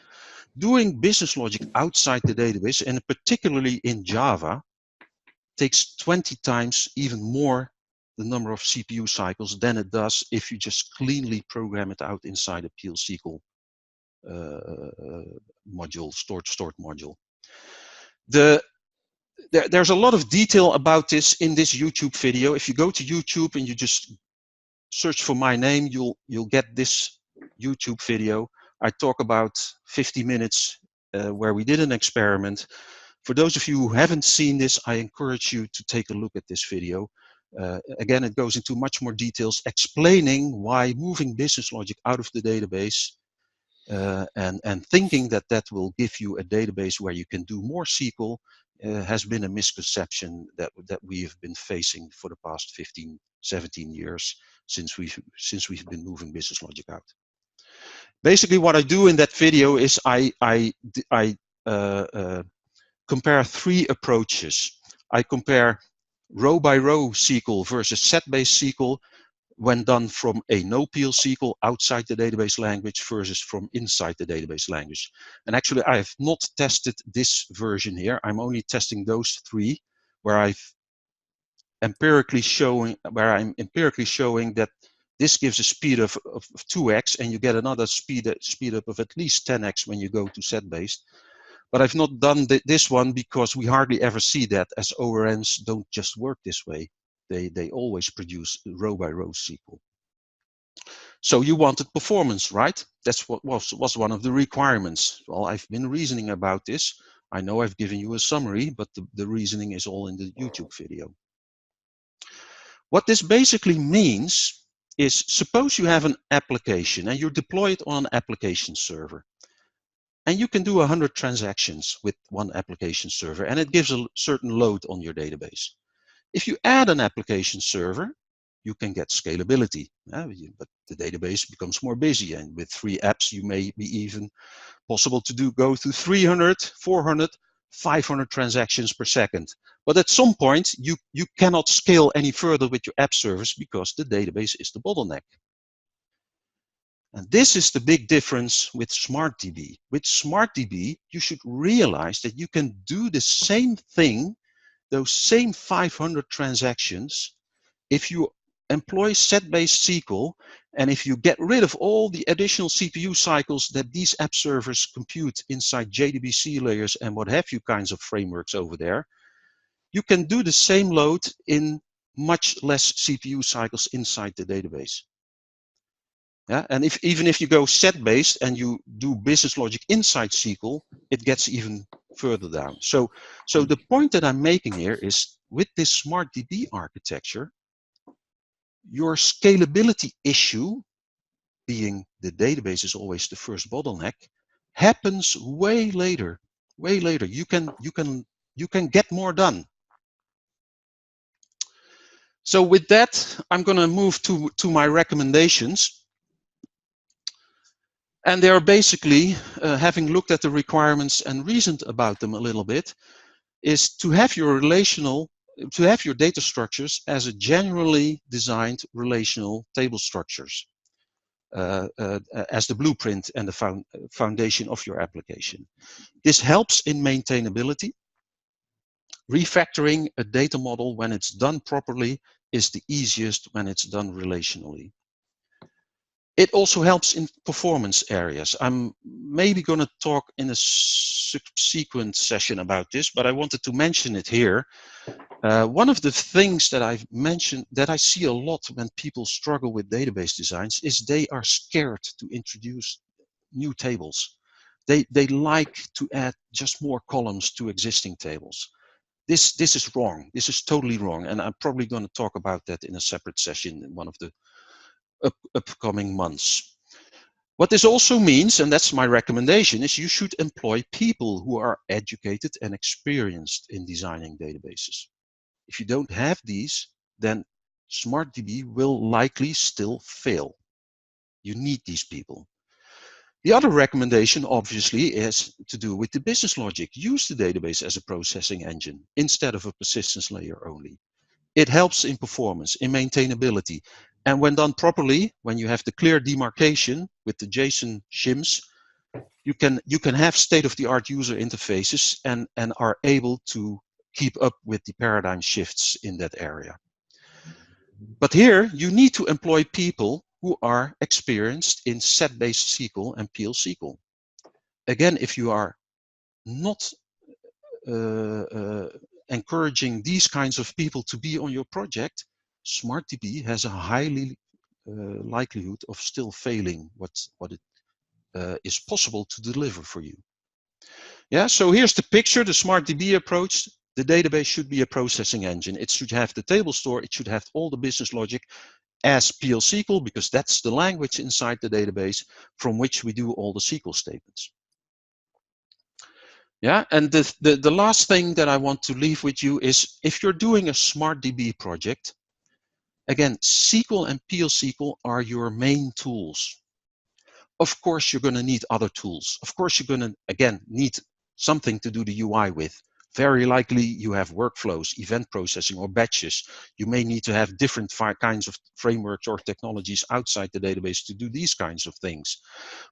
Doing business logic outside the database, and particularly in Java, takes 20 times even more the number of CPU cycles than it does if you just cleanly program it out inside a PL SQL module, stored module. There's a lot of detail about this in this YouTube video. If you go to YouTube and you just search for my name, you'll get this YouTube video. I talk about 50 minutes where we did an experiment. For those of you who haven't seen this, I encourage you to take a look at this video. Again, it goes into much more details explaining why moving business logic out of the database and thinking that that will give you a database where you can do more SQL has been a misconception that we've been facing for the past 15, 17 years since we've been moving business logic out. Basically, what I do in that video is I compare three approaches. I compare row by row SQL versus set-based SQL when done from a no-PL SQL outside the database language versus from inside the database language. And actually, I have not tested this version here. I'm only testing those three where I'm empirically showing that this gives a speed of 2x, and you get another speed up of at least 10x when you go to set-based. But I've not done this one because we hardly ever see that, as ORMs don't just work this way. They always produce row by row SQL. So you wanted performance, right? That's what was one of the requirements. Well, I've been reasoning about this. I know I've given you a summary, but the reasoning is all in the YouTube video. What this basically means is, suppose you have an application and you deploy it on an application server. And you can do 100 transactions with one application server, and it gives a certain load on your database. If you add an application server, you can get scalability, but the database becomes more busy, and with 3 apps, you may be even possible to go to 300, 400, 500 transactions per second. But at some point, you cannot scale any further with your app servers because the database is the bottleneck. And this is the big difference with SmartDB. With SmartDB, you should realize that you can do the same thing, those same 500 transactions, if you employ set-based SQL, and if you get rid of all the additional CPU cycles that these app servers compute inside JDBC layers and what have you kinds of frameworks over there, you can do the same load in much less CPU cycles inside the database. Yeah, and even if you go set-based and you do business logic inside SQL, it gets even further down. So the point that I'm making here is, with this SmartDB architecture, your scalability issue, being the database is always the first bottleneck, happens way later. Way later. You can get more done. So with that, I'm going to move to my recommendations. And they are basically, having looked at the requirements and reasoned about them a little bit, is to have your data structures as a generally designed relational table structures, as the blueprint and the foundation of your application. This helps in maintainability. Refactoring a data model when it's done properly is the easiest when it's done relationally. It also helps in performance areas. I'm maybe going to talk in a subsequent session about this, but I wanted to mention it here. One of the things that I've mentioned that I see a lot when people struggle with database designs is they are scared to introduce new tables. They like to add just more columns to existing tables. This is wrong. This is totally wrong, and I'm probably going to talk about that in a separate session in one of the upcoming months. What this also means, and that's my recommendation, is you should employ people who are educated and experienced in designing databases. If you don't have these, then SmartDB will likely still fail. You need these people. The other recommendation, obviously, is to do with the business logic. Use the database as a processing engine instead of a persistence layer only. It helps in performance, in maintainability. And when done properly, when you have the clear demarcation with the JSON shims, you can have state-of-the-art user interfaces and are able to keep up with the paradigm shifts in that area. But here, you need to employ people who are experienced in set-based SQL and PL SQL. Again, if you are not encouraging these kinds of people to be on your project, SmartDB has a highly likelihood of still failing what it is possible to deliver for you. Yeah, so here's the picture, the SmartDB approach. The database should be a processing engine. It should have the table store. It should have all the business logic as PL SQL, because that's the language inside the database from which we do all the SQL statements. Yeah, and the last thing that I want to leave with you is, if you're doing a SmartDB project, again, SQL and PL SQL are your main tools. Of course, you're going to need other tools. Of course, you're going to, again, need something to do the UI with. Very likely you have workflows, event processing, or batches. You may need to have different kinds of frameworks or technologies outside the database to do these kinds of things.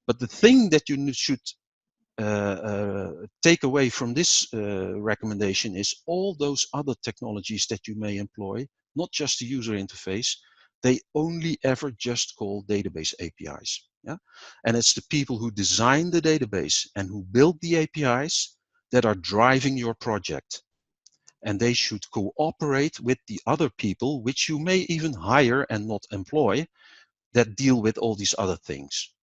But the thing that you should take away from this recommendation is all those other technologies that you may employ, not just the user interface, they only ever just call database APIs. Yeah? And it's the people who design the database and who build the APIs that are driving your project. And they should cooperate with the other people, which you may even hire and not employ, that deal with all these other things.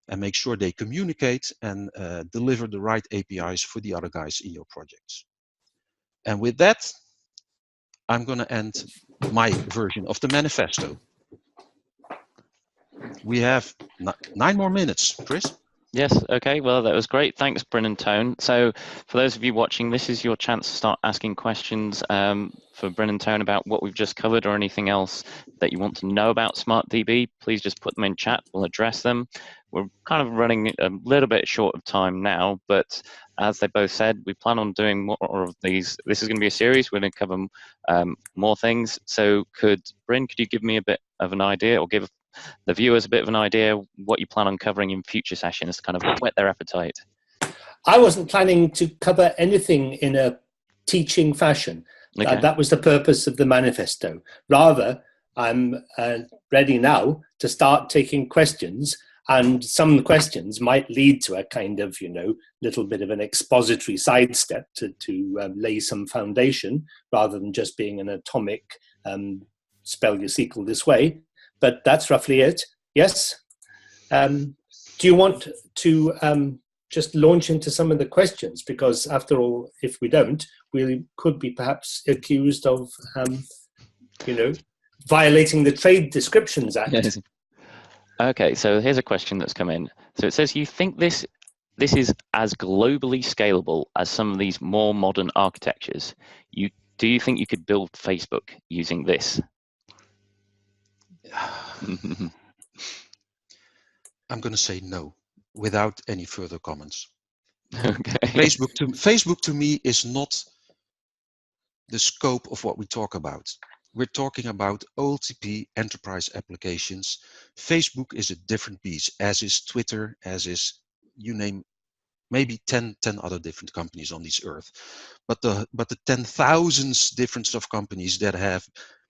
And make sure they communicate and deliver the right APIs for the other guys in your projects. And with that, I'm going to end my version of the manifesto. We have 9 more minutes, Chris. Yes, okay, well, that was great. Thanks, Bryn and Toon. So for those of you watching, this is your chance to start asking questions for Bryn and Toon about what we've just covered, or anything else that you want to know about SmartDB. Please just put them in chat, we'll address them. We're kind of running a little bit short of time now, but as they both said, we plan on doing more of these. This is going to be a series, we're going to cover more things. So Bryn, could you give me a bit of an idea, or give the viewers a bit of an idea what you plan on covering in future sessions to kind of whet their appetite? I wasn't planning to cover anything in a teaching fashion. Okay. That was the purpose of the manifesto. Rather, I'm ready now to start taking questions, and some questions might lead to a kind of, little bit of an expository sidestep to lay some foundation, rather than just being an atomic spell your SQL this way. But that's roughly it. Yes. Do you want to just launch into some of the questions? Because after all, if we don't, we could be perhaps accused of, violating the Trade Descriptions Act. Yes. Okay, so here's a question that's come in. So it says, you think this is as globally scalable as some of these more modern architectures? Do you think you could build Facebook using this? I'm going to say no, without any further comments. Okay. Facebook to me is not the scope of what we talk about. We're talking about OLTP enterprise applications. Facebook is a different beast, as is Twitter, as is, you name, maybe 10 other different companies on this earth. But the 10,000 different of companies that have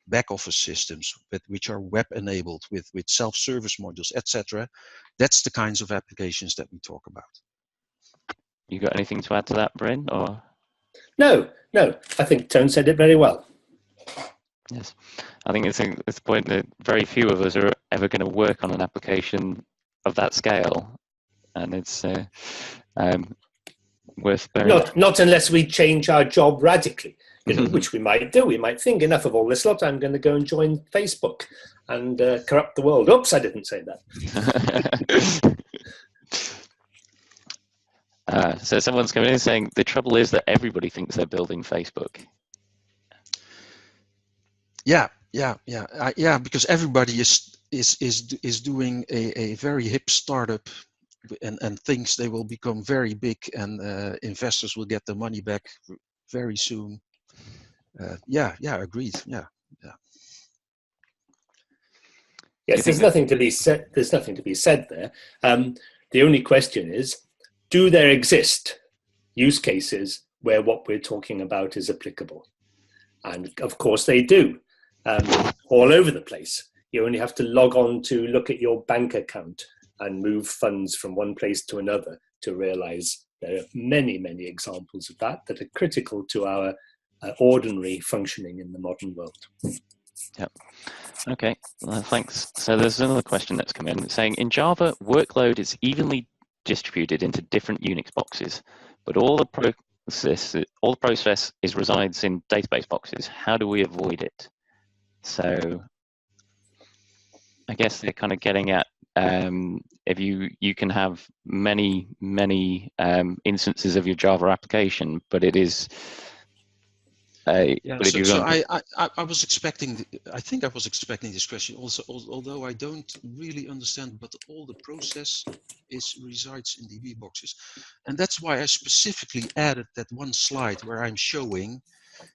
back office systems which are web enabled with self-service modules, etc. That's the kinds of applications that we talk about. You got anything to add to that, Bryn? Or No. I think Toon said it very well. yes, I think it's the point that very few of us are ever going to work on an application of that scale, and it's worth bearing. Not unless we change our job radically, which we might do. We might think, enough of all this lot, I'm going to go and join Facebook. and corrupt the world. Oops, I didn't say that. So someone's coming in saying the trouble is that everybody thinks they're building Facebook. Yeah, because everybody is doing a very hip startup and thinks they will become very big and investors will get their money back very soon. Agreed. Yes, there's nothing to be said. There's nothing to be said there. The only question is, do there exist use cases where what we're talking about is applicable? And of course they do, all over the place. You only have to log on to look at your bank account and move funds from one place to another to realize there are many, many examples of that are critical to our ordinary functioning in the modern world. Yep. Okay, thanks. So there's another question that's come in saying, in Java, workload is evenly distributed into different Unix boxes, but all the process resides in database boxes. How do we avoid it? So I guess they're kind of getting at if you can have many instances of your Java application, but it is I was expecting. I think I was expecting this question also, although I don't really understand. But all the process resides in DB boxes, and that's why I specifically added that one slide where I'm showing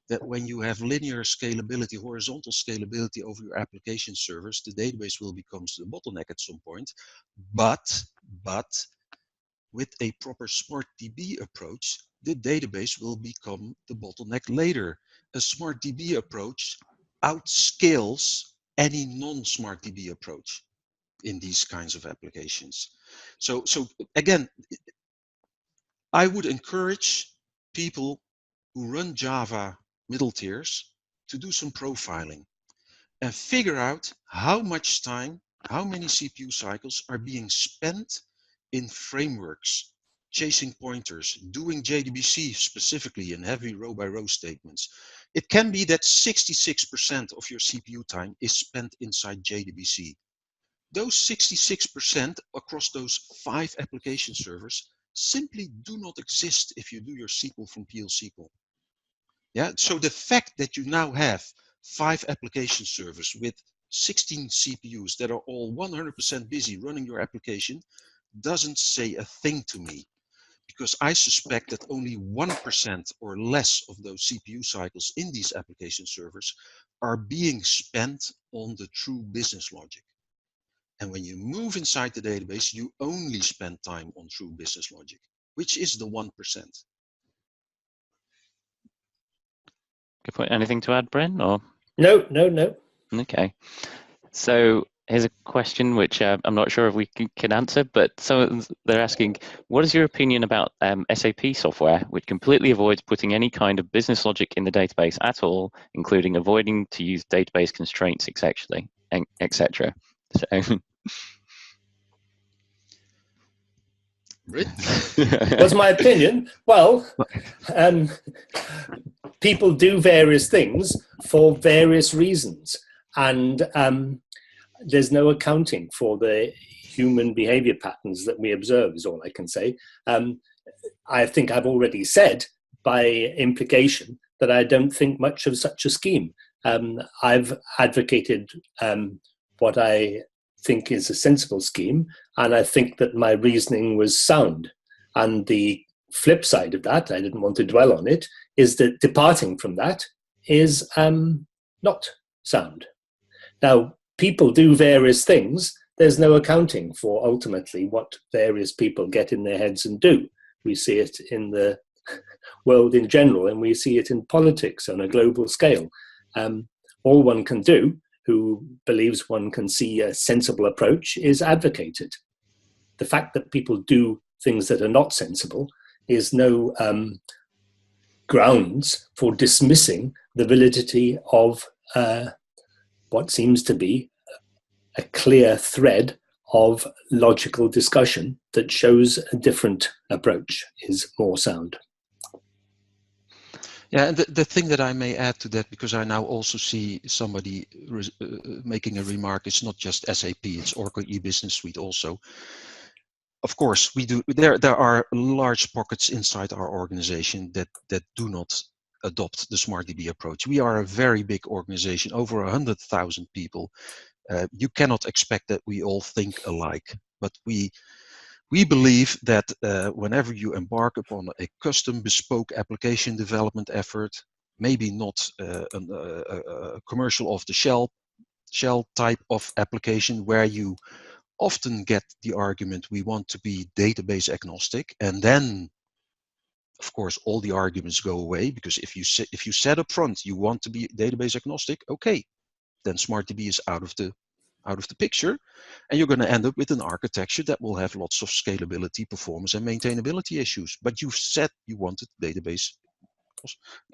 that when you have linear scalability, horizontal scalability over your application servers, the database will become the bottleneck at some point. But with a proper SmartDB approach, the database will become the bottleneck later. A SmartDB approach outscales any non-SmartDB approach in these kinds of applications. So again, I would encourage people who run Java middle tiers to do some profiling and figure out how much time, how many CPU cycles are being spent in frameworks, chasing pointers, doing JDBC specifically in heavy row-by-row statements. It can be that 66% of your CPU time is spent inside JDBC. Those 66% across those 5 application servers simply do not exist if you do your SQL from PL/SQL. Yeah, so the fact that you now have 5 application servers with 16 CPUs that are all 100% busy running your application doesn't say a thing to me, because I suspect that only 1% or less of those CPU cycles in these application servers are being spent on the true business logic. And when you move inside the database, you only spend time on true business logic, which is the 1%. Good point. Anything to add, Bryn? Or No. okay. So here's a question which I'm not sure if we can answer, but they're asking, what is your opinion about SAP software, which completely avoids putting any kind of business logic in the database at all, including avoiding to use database constraints, etc. So, What's my opinion? Well, people do various things for various reasons, and there's no accounting for the human behavior patterns that we observe, is all I can say. I think I've already said by implication that I don't think much of such a scheme. I've advocated what I think is a sensible scheme, and I think that my reasoning was sound. And the flip side of that, I didn't want to dwell on it, is that departing from that is not sound. Now, people do various things. There's no accounting for ultimately what various people get in their heads and do. We see it in the world in general, and we see it in politics on a global scale. All one can do, who believes one can see a sensible approach, is advocate it. The fact that people do things that are not sensible is no grounds for dismissing the validity of what seems to be a clear thread of logical discussion that shows a different approach is more sound. Yeah, and the thing that I may add to that, because I now also see somebody making a remark, it's not just SAP, it's Oracle E-Business Suite also. Of course, we do. There are large pockets inside our organization that do not adopt the SmartDB approach. We are a very big organization, over 100,000 people. You cannot expect that we all think alike, but we believe that whenever you embark upon a custom bespoke application development effort, maybe not a commercial off the shell type of application where you often get the argument we want to be database agnostic, and then of course all the arguments go away, because if you said up front you want to be database agnostic, okay, then SmartDB is out of the picture, and you're going to end up with an architecture that will have lots of scalability, performance, and maintainability issues. But you've said you wanted database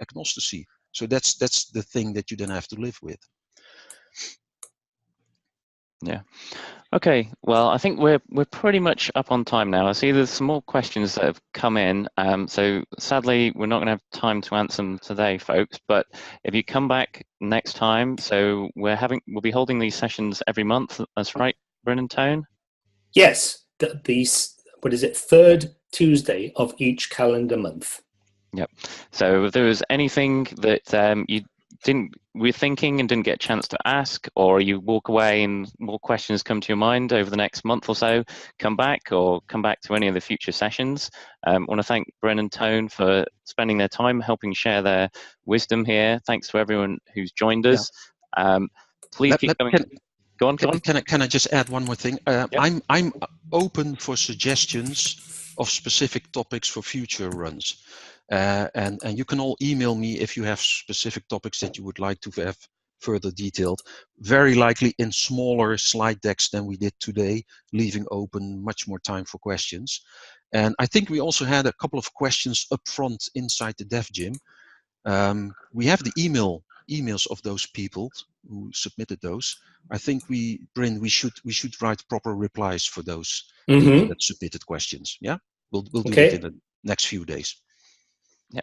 agnosticity, so that's the thing that you then have to live with. Yeah. Okay. Well, I think we're pretty much up on time now. I see there's some more questions that have come in. So sadly, we're not going to have time to answer them today, folks. But if you come back next time, so we'll be holding these sessions every month. That's right, Bryn and Toon? Yes. What is it? Third Tuesday of each calendar month. Yep. So if there was anything that we're thinking and didn't get a chance to ask, or you walk away and more questions come to your mind over the next month or so, come back to any of the future sessions. I want to thank Bryn and Toon for spending their time helping share their wisdom here. Thanks to everyone who's joined us. Please keep coming. Go on. Can I just add one more thing? Yep. I'm open for suggestions of specific topics for future runs. And you can all email me if you have specific topics that you would like to have further detailed, very likely in smaller slide decks than we did today, leaving open much more time for questions. And I think we also had a couple of questions up front inside the Dev Gym. We have the emails of those people who submitted those. I think Bryn, we should write proper replies for those people that submitted questions. Yeah, we'll do it in the next few days. Yeah.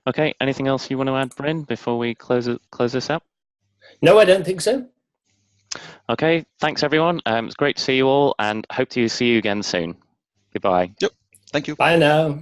Okay. Anything else you want to add, Bryn, before we close this up? No, I don't think so. Okay. Thanks, everyone. It's great to see you all, and hope to see you again soon. Goodbye. Yep. Thank you. Bye now.